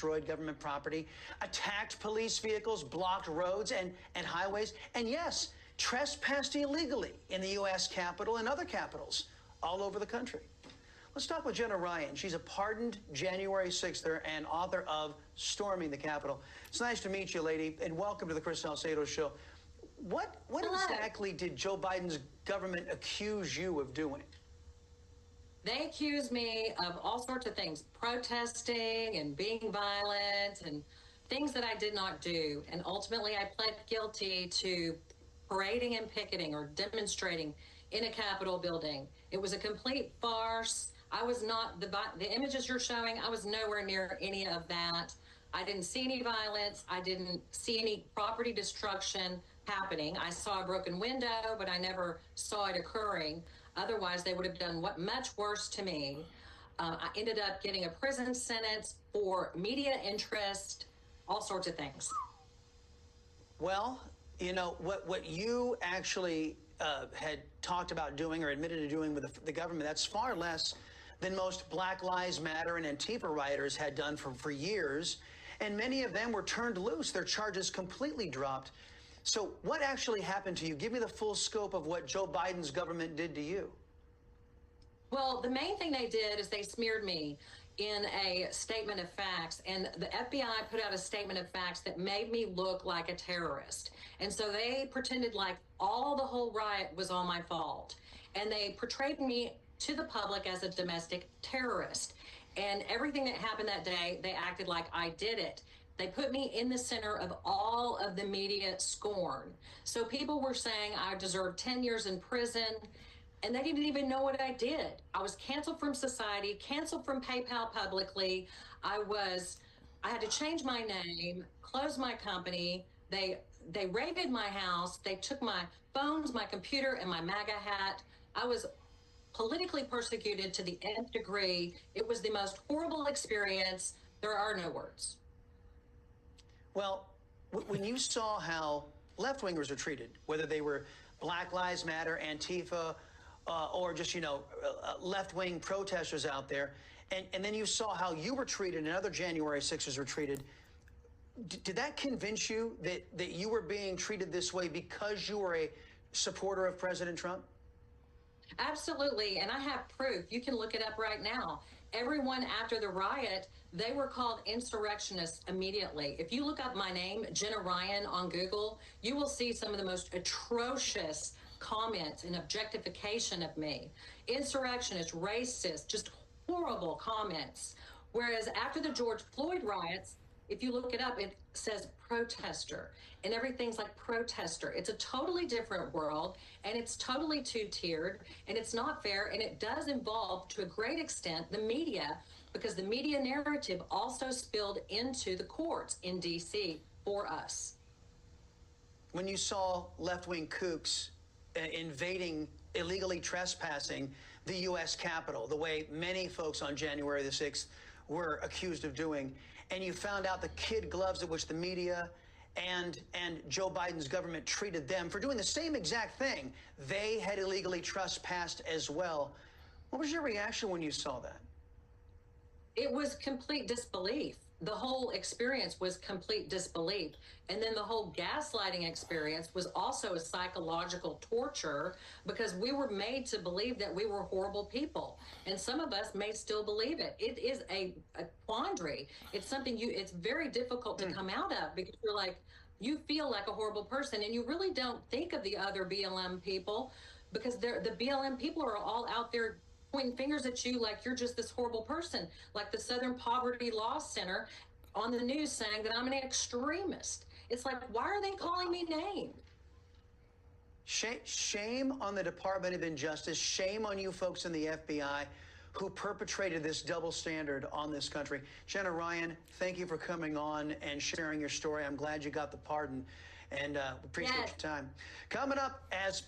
destroyed government property, attacked police vehicles, blocked roads and highways, and yes, trespassed illegally in the U.S. Capitol and other capitals all over the country. Let's talk with Jenna Ryan. She's a pardoned January 6ther and author of Storming the Capitol. It's nice to meet you, lady, and welcome to the Chris Salcedo Show. What exactly did Joe Biden's government accuse you of doing? They accused me of all sorts of things, protesting and being violent and things that I did not do. And ultimately, I pled guilty to parading and picketing or demonstrating in a Capitol building. It was a complete farce. I was not, the images you're showing, I was nowhere near any of that. I didn't see any violence. I didn't see any property destruction happening. I saw a broken window, but I never saw it occurring. Otherwise, they would have done much worse to me. I ended up getting a prison sentence for media interest, all sorts of things. Well, you know, what you actually had talked about doing or admitted to doing with the government, that's far less than most Black Lives Matter and Antifa rioters had done for years. And many of them were turned loose. Their charges completely dropped. So what actually happened to you? Give me the full scope of what Joe Biden's government did to you. Well, the main thing they did is they smeared me in a statement of facts, and the FBI put out a statement of facts that made me look like a terrorist. And so they pretended like the whole riot was all my fault. And they portrayed me to the public as a domestic terrorist. And everything that happened that day, they acted like I did it. They put me in the center of all of the media scorn. So people were saying I deserved 10 years in prison, and they didn't even know what I did. I was canceled from society, canceled from PayPal publicly. I had to change my name, close my company. They raided my house. They took my phones, my computer, and my MAGA hat. I was politically persecuted to the nth degree. It was the most horrible experience. There are no words. Well, when you saw how left-wingers are treated, whether they were Black Lives Matter, Antifa, or just, you know, left-wing protesters out there, and then you saw how you were treated and other January 6ers were treated, did that convince you that you were being treated this way because you were a supporter of President Trump? Absolutely, and I have proof. You can look it up right now. Everyone after the riot, they were called insurrectionists immediately. If you look up my name, Jenna Ryan, on Google, you will see some of the most atrocious comments and objectification of me. Insurrectionist, racist, just horrible comments. Whereas after the George Floyd riots, if you look it up, it says protester, and everything's like protester. It's a totally different world, and it's totally two-tiered, and it's not fair, and it does involve, to a great extent, the media, because the media narrative also spilled into the courts in D.C. for us. When you saw left-wing kooks invading, illegally trespassing the U.S. Capitol, the way many folks on January the 6th were accused of doing, and you found out the kid gloves at which the media and Joe Biden's government treated them for doing the same exact thing, they had illegally trespassed as well. What was your reaction when you saw that? It was complete disbelief. The whole experience was complete disbelief. And then the whole gaslighting experience was also a psychological torture, because we were made to believe that we were horrible people. And some of us may still believe it. It is a quandary. It's something it's very difficult to come out of, because you're like, you feel like a horrible person, and you really don't think of the other BLM people, because the BLM people are all out there pointing fingers at you like you're just this horrible person, like the Southern Poverty Law Center on the news saying that I'm an extremist. It's like, why are they calling me names? Shame on the Department of Injustice. Shame on you folks in the FBI who perpetrated this double standard on this country. Jenna Ryan, thank you for coming on and sharing your story. I'm glad you got the pardon, and appreciate your time. Coming up, as